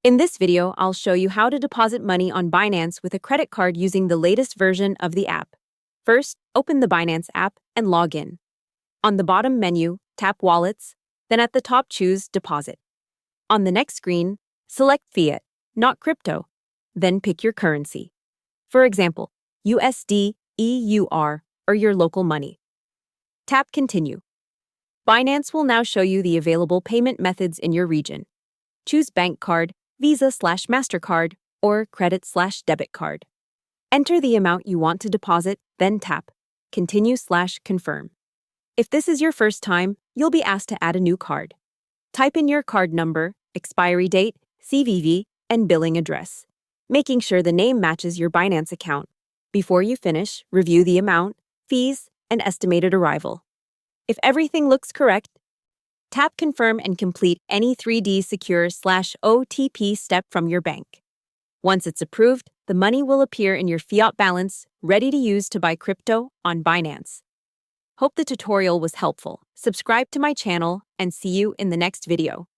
In this video, I'll show you how to deposit money on Binance with a credit card using the latest version of the app. First, open the Binance app and log in. On the bottom menu, tap Wallets, then at the top choose Deposit. On the next screen, select Fiat, not crypto, then pick your currency. For example, USD, EUR, or your local money. Tap Continue. Binance will now show you the available payment methods in your region. Choose bank card, Visa/Mastercard, or credit/debit card. Enter the amount you want to deposit, then tap Continue/Confirm. If this is your first time, you'll be asked to add a new card. Type in your card number, expiry date, CVV, and billing address, making sure the name matches your Binance account. Before you finish, review the amount, fees, and estimated arrival. If everything looks correct, tap Confirm and complete any 3D Secure/OTP step from your bank. Once it's approved, the money will appear in your fiat balance, ready to use to buy crypto on Binance. Hope the tutorial was helpful. Subscribe to my channel and see you in the next video.